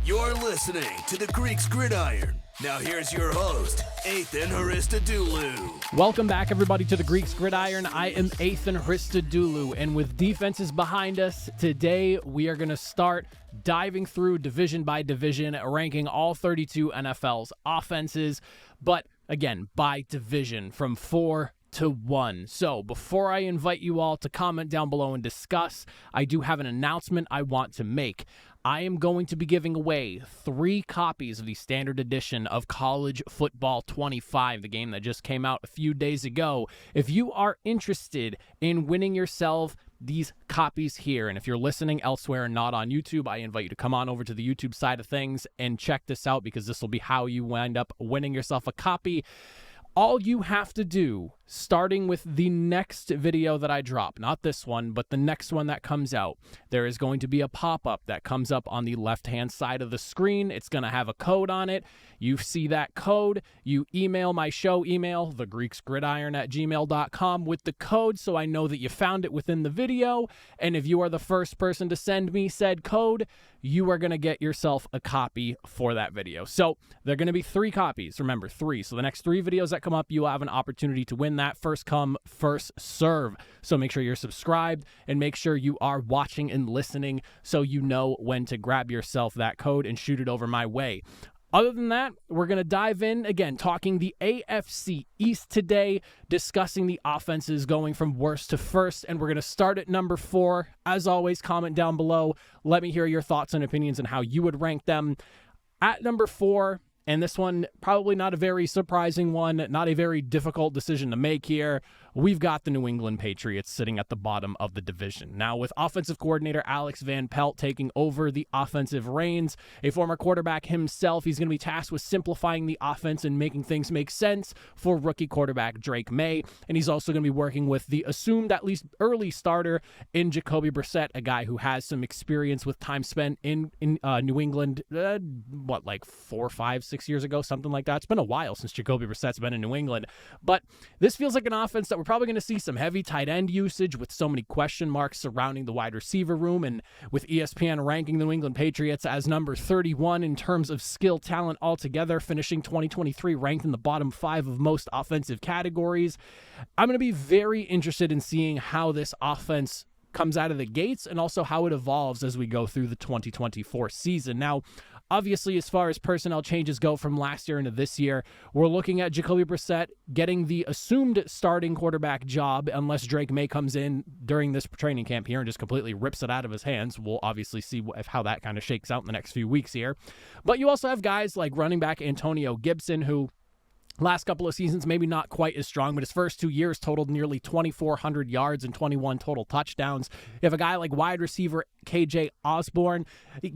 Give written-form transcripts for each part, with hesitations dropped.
You're listening to The Greeks Gridiron. Now here's your host, Ethan Hristodoulou. Welcome back, everybody, to The Greeks Gridiron. I am Ethan Hristodoulou, and with defenses behind us, today we are going to start diving through division by division, ranking all 32 NFL's offenses, but again, by division from 4 to 1. So before I invite you all to comment down below and discuss, I do have an announcement I want to make. I am going to be giving away 3 copies of the standard edition of College Football 25, the game that just came out a few days ago. If you are interested in winning yourself these copies here, and if you're listening elsewhere and not on YouTube, I invite you to come on over to the YouTube side of things and check this out, because this will be how you wind up winning yourself a copy. All you have to do, starting with the next video that I drop, not this one, but the next one that comes out, there is going to be a pop-up that comes up on the left-hand side of the screen. It's going to have a code on it. You see that code, you email my show email, thegreeksgridiron@gmail.com, with the code so I know that you found it within the video. And if you are the first person to send me said code, you are going to get yourself a copy for that video. So there are going to be 3 copies. Remember, 3. So the next 3 videos that come up, you'll have an opportunity to win that. First come, first serve. So make sure you're subscribed and make sure you are watching and listening so you know when to grab yourself that code and shoot it over my way. Other than that, we're going to dive in, again, talking the AFC East today, discussing the offenses going from worst to first, and we're going to start at number 4. As always, comment down below. Let me hear your thoughts and opinions on how you would rank them. At number 4, and this one, probably not a very surprising one, not a very difficult decision to make here, we've got the New England Patriots sitting at the bottom of the division. Now, with offensive coordinator Alex Van Pelt taking over the offensive reins, a former quarterback himself, he's going to be tasked with simplifying the offense and making things make sense for rookie quarterback Drake May. And he's also going to be working with the assumed, at least early starter in Jacoby Brissett, a guy who has some experience with time spent in New England, like 4, 5, 6 years ago, something like that. It's been a while since Jacoby Brissett's been in New England, but this feels like an offense that we're probably going to see some heavy tight end usage with so many question marks surrounding the wide receiver room, and with ESPN ranking the New England Patriots as number 31 in terms of skill talent altogether, finishing 2023 ranked in the bottom 5 of most offensive categories. I'm going to be very interested in seeing how this offense comes out of the gates and also how it evolves as we go through the 2024 season. Now, obviously, as far as personnel changes go from last year into this year, we're looking at Jacoby Brissett getting the assumed starting quarterback job unless Drake May comes in during this training camp here and just completely rips it out of his hands. We'll obviously see how that kind of shakes out in the next few weeks here. But you also have guys like running back Antonio Gibson, who last couple of seasons, maybe not quite as strong, but his first 2 years totaled nearly 2,400 yards and 21 total touchdowns. You have a guy like wide receiver KJ Osborne,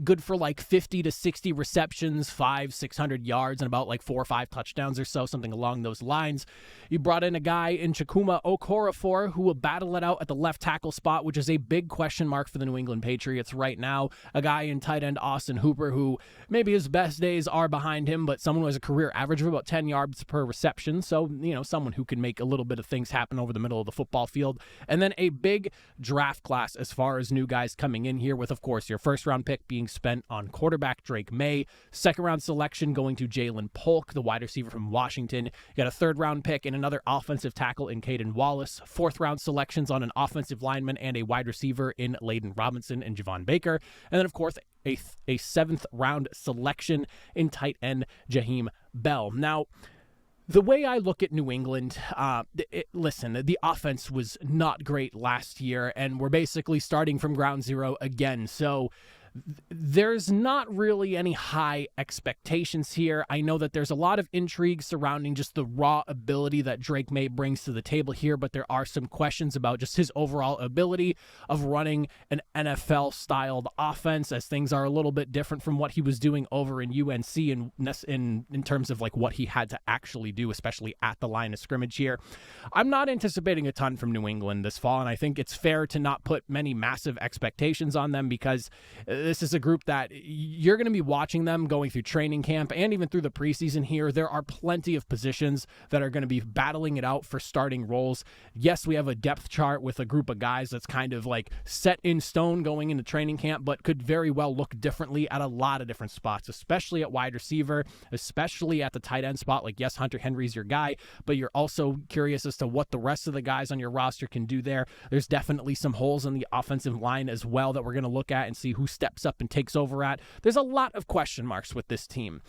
good for like 50 to 60 receptions, 500-600 yards, and about like 4 or 5 touchdowns or so, something along those lines. You brought in a guy in Chukwuma Okorafor who will battle it out at the left tackle spot, which is a big question mark for the New England Patriots right now. A guy in tight end Austin Hooper, who maybe his best days are behind him, but someone who has a career average of about 10 yards per reception. So, someone who can make a little bit of things happen over the middle of the football field. And then a big draft class as far as new guys coming in here, with, of course, your first round pick being spent on quarterback Drake May, second round selection going to Jalen Polk, the wide receiver from Washington. You got a third round pick and another offensive tackle in Caden Wallace, fourth round selections on an offensive lineman and a wide receiver in Layden Robinson and Javon Baker. And then, of course, a 7th round selection in tight end Jaheim Bell. Now, the way I look at New England, listen, the offense was not great last year, and we're basically starting from ground zero again. So there's not really any high expectations here. I know that there's a lot of intrigue surrounding just the raw ability that Drake May brings to the table here, but there are some questions about just his overall ability of running an NFL-styled offense, as things are a little bit different from what he was doing over in UNC in terms of like what he had to actually do, especially at the line of scrimmage here. I'm not anticipating a ton from New England this fall, and I think it's fair to not put many massive expectations on them because This is a group that you're going to be watching them going through training camp and even through the preseason here. There are plenty of positions that are going to be battling it out for starting roles. Yes, we have a depth chart with a group of guys that's kind of like set in stone going into training camp, but could very well look differently at a lot of different spots, especially at wide receiver, especially at the tight end spot. Like, yes, Hunter Henry's your guy, but you're also curious as to what the rest of the guys on your roster can do there. There's definitely some holes in the offensive line as well that we're going to look at and see who steps up and takes over at. There's a lot of question marks with this team.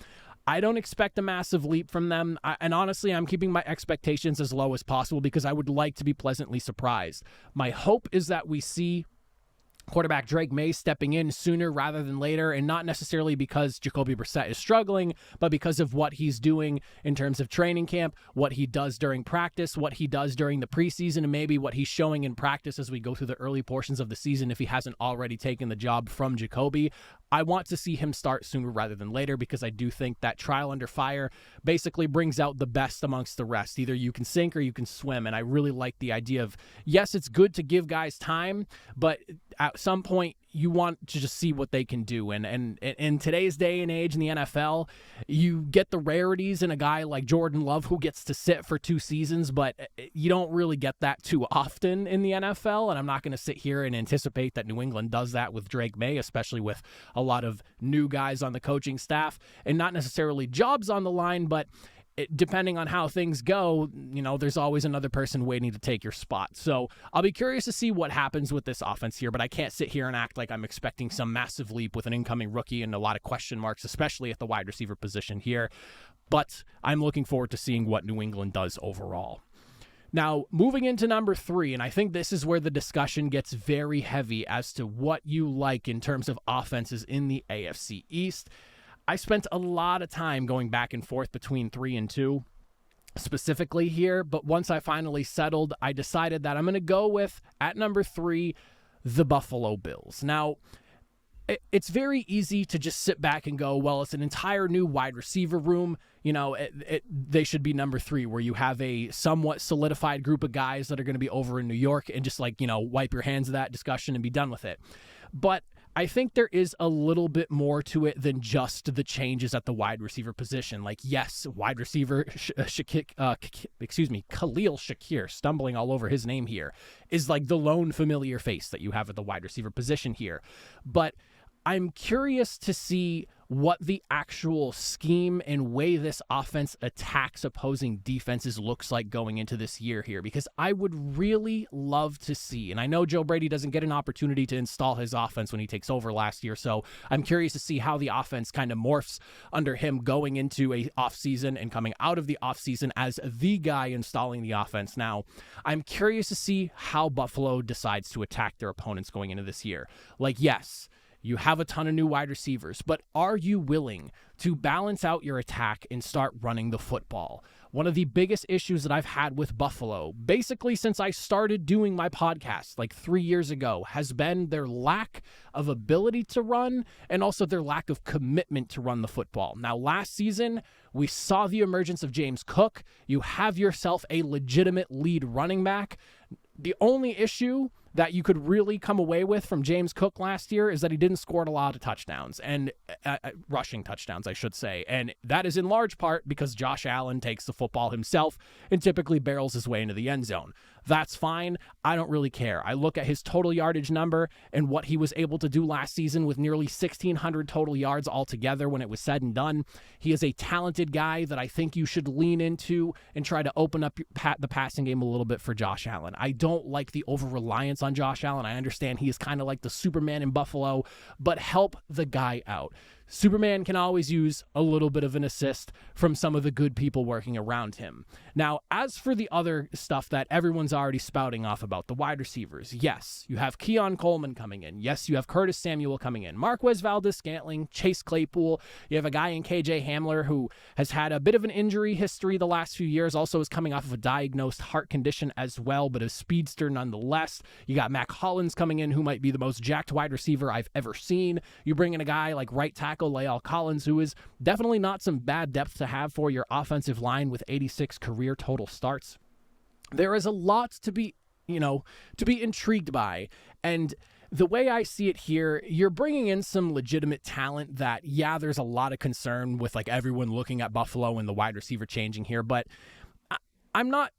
I don't expect a massive leap from them, and honestly, I'm keeping my expectations as low as possible because I would like to be pleasantly surprised. My hope is that we see quarterback Drake May stepping in sooner rather than later, and not necessarily because Jacoby Brissett is struggling, but because of what he's doing in terms of training camp, what he does during practice, what he does during the preseason, and maybe what he's showing in practice as we go through the early portions of the season if he hasn't already taken the job from Jacoby. I want to see him start sooner rather than later because I do think that trial under fire basically brings out the best amongst the rest. Either you can sink or you can swim, and I really like the idea of, yes, it's good to give guys time, but at some point you want to just see what they can do. And in today's day and age in the NFL, you get the rarities in a guy like Jordan Love who gets to sit for 2 seasons, but you don't really get that too often in the NFL. And I'm not going to sit here and anticipate that New England does that with Drake May, especially with a lot of new guys on the coaching staff and not necessarily jobs on the line, but depending on how things go, there's always another person waiting to take your spot. So I'll be curious to see what happens with this offense here, but I can't sit here and act like I'm expecting some massive leap with an incoming rookie and a lot of question marks, especially at the wide receiver position here. But I'm looking forward to seeing what New England does overall. Now, moving into number 3, and I think this is where the discussion gets very heavy as to what you like in terms of offenses in the AFC East. I spent a lot of time going back and forth between 3 and 2 specifically here, but once I finally settled, I decided that I'm going to go with, at number 3, the Buffalo Bills. Now, it's very easy to just sit back and go, well, it's an entire new wide receiver room. They should be number 3, where you have a somewhat solidified group of guys that are going to be over in New York and just wipe your hands of that discussion and be done with it. But I think there is a little bit more to it than just the changes at the wide receiver position. Like, yes, wide receiver Khalil Shakir, stumbling all over his name here, is like the lone familiar face that you have at the wide receiver position here. But I'm curious to see what the actual scheme and way this offense attacks opposing defenses looks like going into this year here, because I would really love to see, and I know Joe Brady doesn't get an opportunity to install his offense when he takes over last year, so I'm curious to see how the offense kind of morphs under him going into a offseason and coming out of the offseason as the guy installing the offense. Now, I'm curious to see how Buffalo decides to attack their opponents going into this year. Like, yes, you have a ton of new wide receivers, but are you willing to balance out your attack and start running the football? One of the biggest issues that I've had with Buffalo, basically since I started doing my podcast like 3 years ago, has been their lack of ability to run and also their lack of commitment to run the football. Now, last season, we saw the emergence of James Cook. You have yourself a legitimate lead running back. The only issue that you could really come away with from James Cook last year is that he didn't score a lot of touchdowns, and rushing touchdowns, I should say. And that is in large part because Josh Allen takes the football himself and typically barrels his way into the end zone. That's fine. I don't really care. I look at his total yardage number and what he was able to do last season with nearly 1,600 total yards altogether when it was said and done. He is a talented guy that I think you should lean into and try to open up the passing game a little bit for Josh Allen. I don't like the over-reliance on Josh Allen. I understand he is kind of like the Superman in Buffalo, but help the guy out. Superman can always use a little bit of an assist from some of the good people working around him. Now, as for the other stuff that everyone's already spouting off about, the wide receivers, yes, you have Keon Coleman coming in. Yes, you have Curtis Samuel coming in. Marquez Valdes-Scantling, Chase Claypool. You have a guy in KJ Hamler who has had a bit of an injury history the last few years, also is coming off of a diagnosed heart condition as well, but a speedster nonetheless. You got Mac Hollins coming in, who might be the most jacked wide receiver I've ever seen. You bring in a guy like right tackle La'el Collins, who is definitely not some bad depth to have for your offensive line with 86 career total starts. There is a lot to be intrigued by, and the way I see it here, you're bringing in some legitimate talent that, yeah, there's a lot of concern with like everyone looking at Buffalo and the wide receiver changing here, but I'm not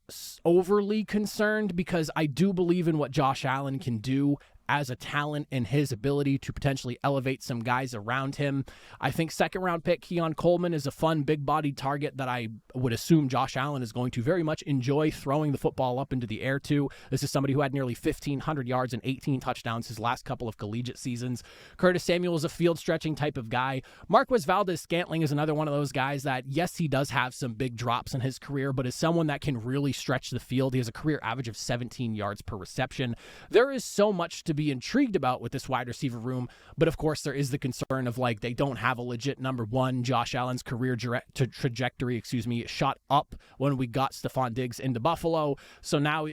overly concerned because I do believe in what Josh Allen can do as a talent and his ability to potentially elevate some guys around him. I think second-round pick Keon Coleman is a fun, big-bodied target that I would assume Josh Allen is going to very much enjoy throwing the football up into the air to. This is somebody who had nearly 1,500 yards and 18 touchdowns his last couple of collegiate seasons. Curtis Samuel is a field-stretching type of guy. Marquez Valdez-Scantling is another one of those guys that, yes, he does have some big drops in his career, but is someone that can really stretch the field. He has a career average of 17 yards per reception. There is so much to be intrigued about with this wide receiver room, but of course there is the concern of like they don't have a legit number one. Josh Allen's career trajectory, shot up when we got Stephon Diggs into Buffalo. So now,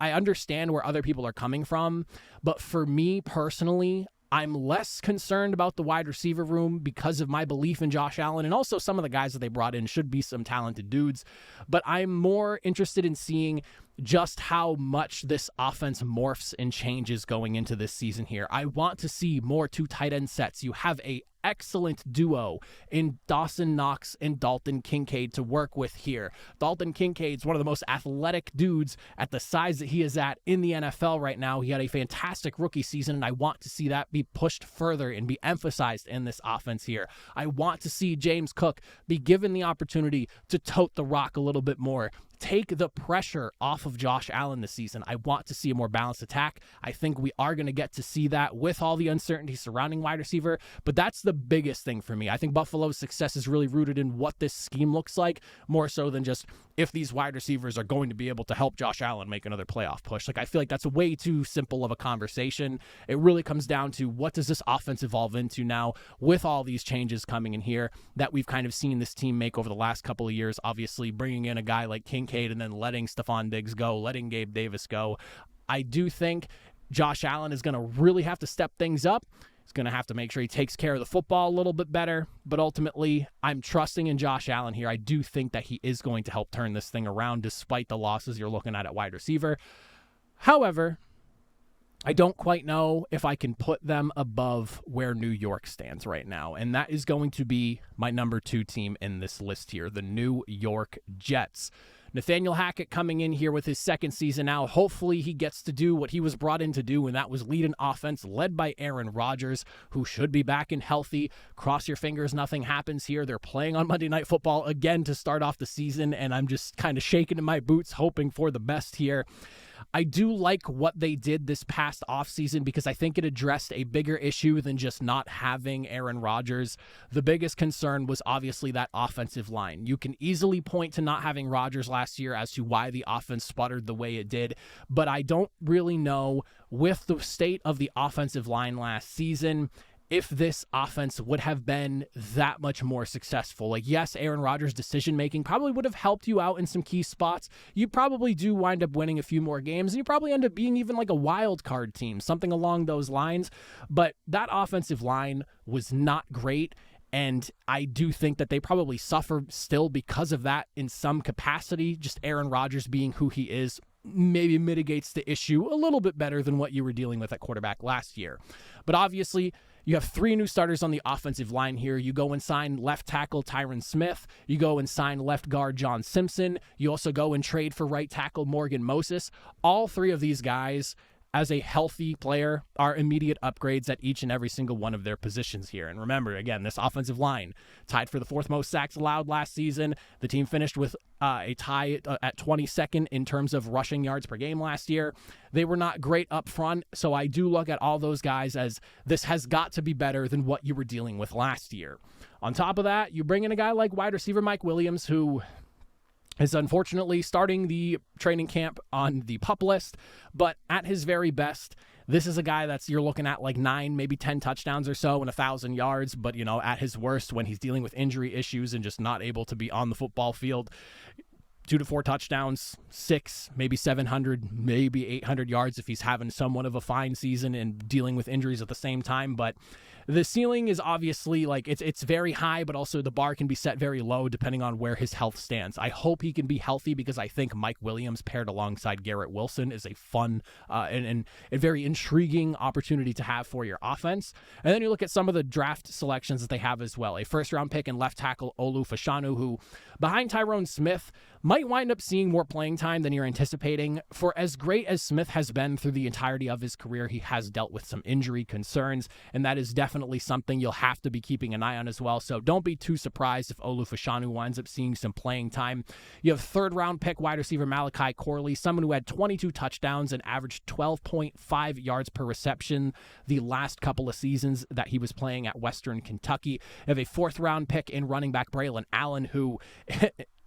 I understand where other people are coming from, but for me personally, I'm less concerned about the wide receiver room because of my belief in Josh Allen, and also some of the guys that they brought in should be some talented dudes, but I'm more interested in seeing just how much this offense morphs and changes going into this season here. I want to see more two tight end sets. You have a excellent duo in Dawson Knox and Dalton Kincaid to work with here. Dalton Kincaid's one of the most athletic dudes at the size that he is at in the NFL right now. He had a fantastic rookie season, and I want to see that be pushed further and be emphasized in this offense here. I want to see James Cook be given the opportunity to tote the rock a little bit more. Take the pressure off of Josh Allen this season. I want to see a more balanced attack. I think we are going to get to see that with all the uncertainty surrounding wide receiver, but that's the biggest thing for me. I think Buffalo's success is really rooted in what this scheme looks like, more so than just if these wide receivers are going to be able to help Josh Allen make another playoff push. Like, I feel like that's way too simple of a conversation. It really comes down to what does this offense evolve into now with all these changes coming in here that we've kind of seen this team make over the last couple of years, obviously bringing in a guy like Kincaid and then letting Stephon Diggs go, letting Gabe Davis go. I do think Josh Allen is going to really have to step things up. He's going to have to make sure he takes care of the football a little bit better, but ultimately, I'm trusting in Josh Allen here. I do think that he is going to help turn this thing around despite the losses you're looking at wide receiver. However, I don't quite know if I can put them above where New York stands right now, and that is going to be my number 2 team in this list here, the New York Jets. Nathaniel Hackett coming in here with his second season now. Hopefully he gets to do what he was brought in to do, and that was lead an offense led by Aaron Rodgers, who should be back and healthy. Cross your fingers nothing happens here. They're playing on Monday Night Football again to start off the season, and I'm just kind of shaking in my boots hoping for the best here. I do like what they did this past offseason because I think it addressed a bigger issue than just not having Aaron Rodgers. The biggest concern was obviously that offensive line. You can easily point to not having Rodgers last year as to why the offense sputtered the way it did, but I don't really know with the state of the offensive line last season if this offense would have been that much more successful. Like, yes, Aaron Rodgers' decision-making probably would have helped you out in some key spots. You probably do wind up winning a few more games, and you probably end up being even like a wild card team, something along those lines. But that offensive line was not great, and I do think that they probably suffer still because of that in some capacity. Just Aaron Rodgers being who he is maybe mitigates the issue a little bit better than what you were dealing with at quarterback last year. But obviously, you have 3 new starters on the offensive line here. You go and sign left tackle Tyron Smith. You go and sign left guard John Simpson. You also go and trade for right tackle Morgan Moses. All 3 of these guys, as a healthy player, are immediate upgrades at each and every single one of their positions here. And remember, again, this offensive line tied for the 4th most sacks allowed last season. The team finished with a tie at 22nd in terms of rushing yards per game last year. They were not great up front, so I do look at all those guys as this has got to be better than what you were dealing with last year. On top of that, you bring in a guy like wide receiver Mike Williams, who is unfortunately starting the training camp on the PUP list, but at his very best, this is a guy you're looking at like 9, maybe 10 touchdowns or so and 1,000 yards, but at his worst, when he's dealing with injury issues and just not able to be on the football field, 2 to 4 touchdowns, 6, maybe 700, maybe 800 yards if he's having somewhat of a fine season and dealing with injuries at the same time. But The ceiling is obviously like it's very high, but also the bar can be set very low depending on where his health stands. I hope he can be healthy because I think Mike Williams paired alongside Garrett Wilson is a fun and a very intriguing opportunity to have for your offense. And then you look at some of the draft selections that they have as well. A first-round pick in left tackle Olu Fashanu, who behind Tyrone Smith might wind up seeing more playing time than you're anticipating. For as great as Smith has been through the entirety of his career, he has dealt with some injury concerns, and that is definitely something you'll have to be keeping an eye on as well. So don't be too surprised if Olu Fashanu winds up seeing some playing time. You have third-round pick wide receiver Malachi Corley, someone who had 22 touchdowns and averaged 12.5 yards per reception the last couple of seasons that he was playing at Western Kentucky. You have a fourth-round pick in running back Braylon Allen, who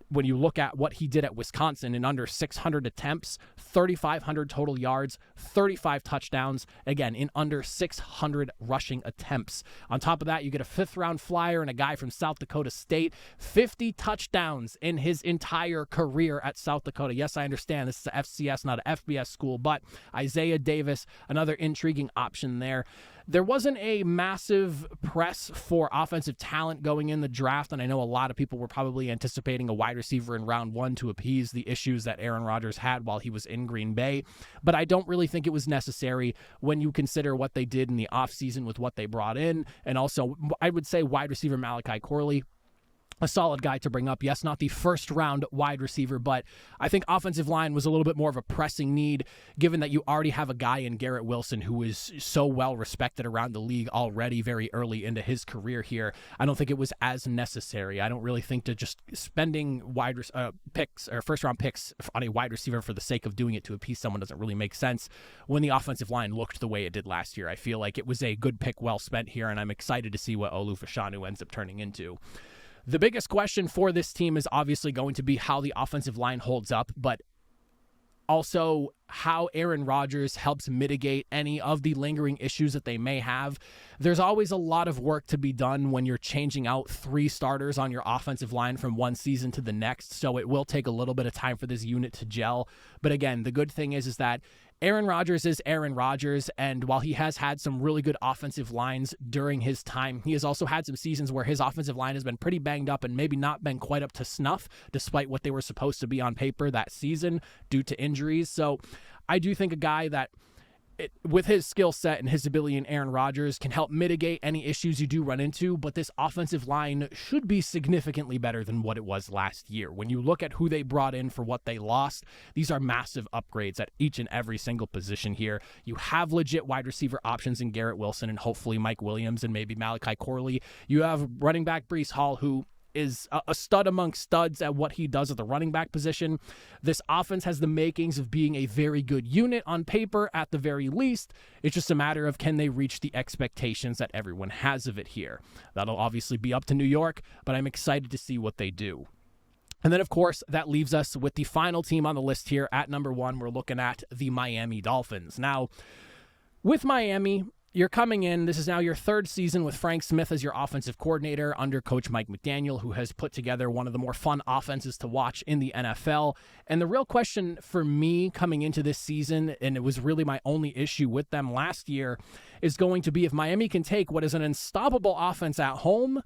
when you look at what he did at Wisconsin in under 600 attempts, 3,500 total yards, 35 touchdowns, again, in under 600 rushing attempts. On top of that, you get a fifth-round flyer and a guy from South Dakota State, 50 touchdowns in his entire career at South Dakota. Yes, I understand this is a FCS, not an FBS school, but Isaiah Davis, another intriguing option there. There wasn't a massive press for offensive talent going in the draft, and I know a lot of people were probably anticipating a wide receiver in round one to appease the issues that Aaron Rodgers had while he was in Green Bay, but I don't really think it was necessary when you consider what they did in the offseason with what they brought in, and also I would say wide receiver Malachi Corley, a solid guy to bring up. Yes, not the first-round wide receiver, but I think offensive line was a little bit more of a pressing need, given that you already have a guy in Garrett Wilson who is so well-respected around the league already very early into his career here. I don't think it was as necessary. I don't really think to just spending picks or first-round picks on a wide receiver for the sake of doing it to appease someone doesn't really make sense when the offensive line looked the way it did last year. I feel like it was a good pick well spent here, and I'm excited to see what Olu Fashanu ends up turning into. The biggest question for this team is obviously going to be how the offensive line holds up, but also how Aaron Rodgers helps mitigate any of the lingering issues that they may have. There's always a lot of work to be done when you're changing out three starters on your offensive line from one season to the next, so it will take a little bit of time for this unit to gel. But again, the good thing is that Aaron Rodgers is Aaron Rodgers, and while he has had some really good offensive lines during his time, he has also had some seasons where his offensive line has been pretty banged up and maybe not been quite up to snuff, despite what they were supposed to be on paper that season due to injuries. So I do think a guy that, with his skill set and his ability in Aaron Rodgers, can help mitigate any issues you do run into, but this offensive line should be significantly better than what it was last year. When you look at who they brought in for what they lost, these are massive upgrades at each and every single position here. You have legit wide receiver options in Garrett Wilson and hopefully Mike Williams and maybe Malachi Corley. You have running back Breece Hall, who is a stud among studs at what he does at the running back position. This offense has the makings of being a very good unit on paper at the very least. It's just a matter of can they reach the expectations that everyone has of it here. That'll obviously be up to New York, but I'm excited to see what they do. And then, of course, that leaves us with the final team on the list here. At number one, we're looking at the Miami Dolphins. Now, with Miami, you're coming in. This is now your third season with Frank Smith as your offensive coordinator under Coach Mike McDaniel, who has put together one of the more fun offenses to watch in the NFL. And the real question for me coming into this season, and it was really my only issue with them last year, is going to be if Miami can take what is an unstoppable offense at home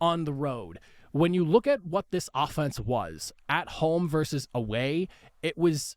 on the road. When you look at what this offense was at home versus away, it was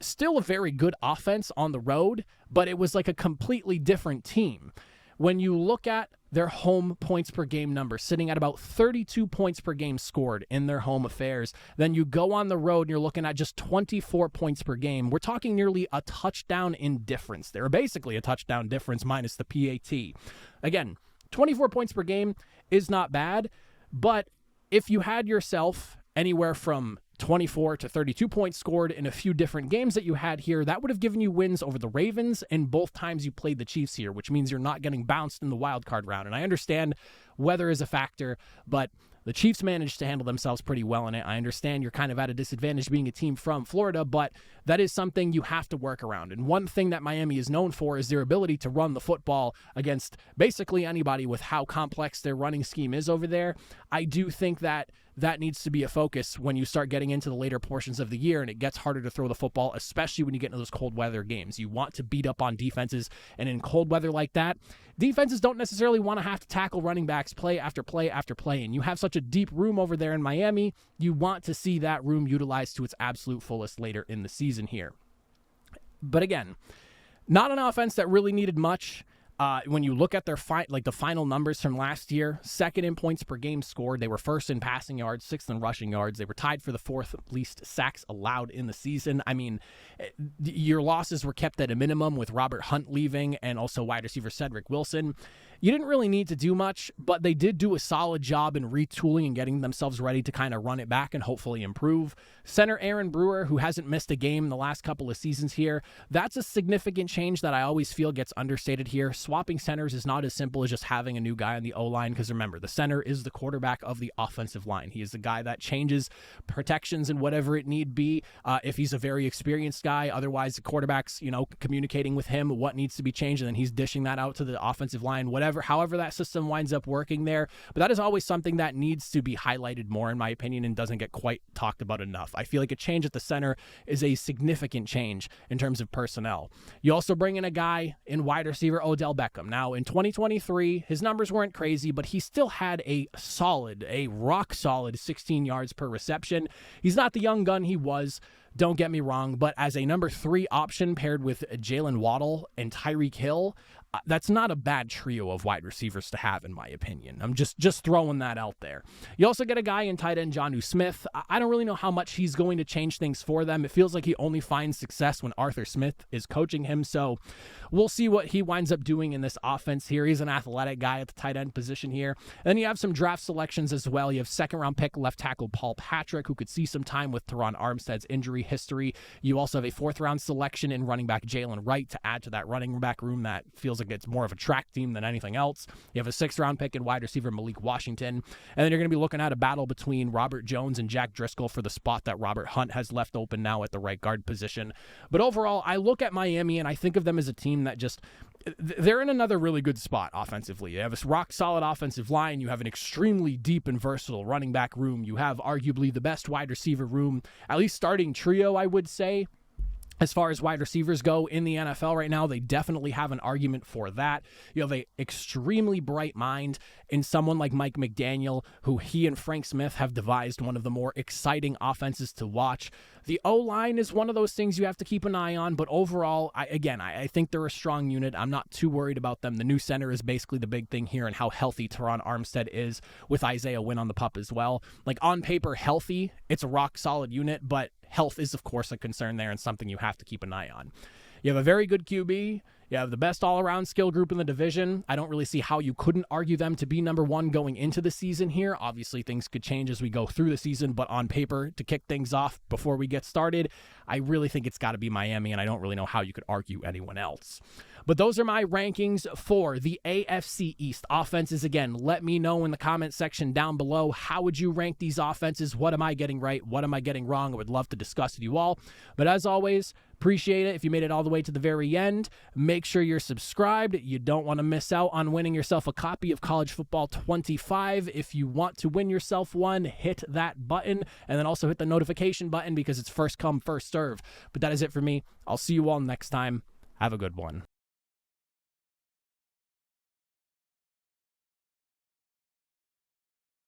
still a very good offense on the road, but it was like a completely different team. When you look at their home points per game number, sitting at about 32 points per game scored in their home affairs, then you go on the road and you're looking at just 24 points per game. We're talking nearly a touchdown in difference. They're basically a touchdown difference minus the PAT. Again, 24 points per game is not bad, but if you had yourself anywhere from 24 to 32 points scored in a few different games that you had here, that would have given you wins over the Ravens and both times you played the Chiefs here, which means you're not getting bounced in the wild card round. And I understand weather is a factor, but the Chiefs managed to handle themselves pretty well in it. I understand you're kind of at a disadvantage being a team from Florida, but that is something you have to work around. And one thing that Miami is known for is their ability to run the football against basically anybody with how complex their running scheme is over there. I do think that needs to be a focus when you start getting into the later portions of the year and it gets harder to throw the football, especially when you get into those cold weather games. You want to beat up on defenses, and in cold weather like that, defenses don't necessarily want to have to tackle running backs play after play after play, and you have such a deep room over there in Miami, you want to see that room utilized to its absolute fullest later in the season here. But again, not an offense that really needed much. When you look at their the final numbers from last year, second in points per game scored. They were first in passing yards, sixth in rushing yards. They were tied for the fourth least sacks allowed in the season. I mean, your losses were kept at a minimum with Robert Hunt leaving and also wide receiver Cedric Wilson. You didn't really need to do much, but they did do a solid job in retooling and getting themselves ready to kind of run it back and hopefully improve. Center Aaron Brewer, who hasn't missed a game in the last couple of seasons here, that's a significant change that I always feel gets understated here. Swapping centers is not as simple as just having a new guy on the O-line, because remember, the center is the quarterback of the offensive line. He is the guy that changes protections and whatever it need be if he's a very experienced guy. Otherwise, the quarterback's, communicating with him what needs to be changed, and then he's dishing that out to the offensive line, however that system winds up working there. But that is always something that needs to be highlighted more, in my opinion, and doesn't get quite talked about enough. I feel like a change at the center is a significant change in terms of personnel. You also bring in a guy in wide receiver Odell Beckham. Now, in 2023, his numbers weren't crazy, but he still had a rock solid 16 yards per reception. He's not the young gun he was, don't get me wrong, but as a number 3 option paired with Jalen Waddle and Tyreek Hill, that's not a bad trio of wide receivers to have, in my opinion. I'm just throwing that out there. You also get a guy in tight end, Jonnu Smith. I don't really know how much he's going to change things for them. It feels like he only finds success when Arthur Smith is coaching him, so we'll see what he winds up doing in this offense here. He's an athletic guy at the tight end position here. And then you have some draft selections as well. You have second-round pick left tackle Paul Patrick, who could see some time with Teron Armstead's injury history. You also have a fourth-round selection in running back Jalen Wright to add to that running back room that feels like it's more of a track team than anything else. You have a 6th-round pick in wide receiver Malik Washington. And then you're going to be looking at a battle between Robert Jones and Jack Driscoll for the spot that Robert Hunt has left open now at the right guard position. But overall, I look at Miami and I think of them as a team that they're in another really good spot offensively. You have a rock-solid offensive line. You have an extremely deep and versatile running back room. You have arguably the best wide receiver room, at least starting trio, I would say. As far as wide receivers go in the NFL right now, they definitely have an argument for that. You have an extremely bright mind in someone like Mike McDaniel, who he and Frank Smith have devised one of the more exciting offenses to watch. The O-line is one of those things you have to keep an eye on, but overall, I think they're a strong unit. I'm not too worried about them. The new center is basically the big thing here, and how healthy Teron Armstead is with Isaiah Wynn on the pup as well. Like, on paper, healthy, it's a rock-solid unit, but health is, of course, a concern there and something you have to keep an eye on. You have a very good QB. You have the best all-around skill group in the division. I don't really see how you couldn't argue them to be number 1 going into the season here. Obviously, things could change as we go through the season, but on paper, to kick things off before we get started, I really think it's got to be Miami, and I don't really know how you could argue anyone else. But those are my rankings for the AFC East offenses. Again, let me know in the comment section down below, how would you rank these offenses? What am I getting right? What am I getting wrong? I would love to discuss with you all. But as always, appreciate it if you made it all the way to the very end. Make sure you're subscribed. You don't want to miss out on winning yourself a copy of College Football 25. If you want to win yourself one, hit that button, and then also hit the notification button because it's first come, first serve. But that is it for me. I'll see you all next time. Have a good one.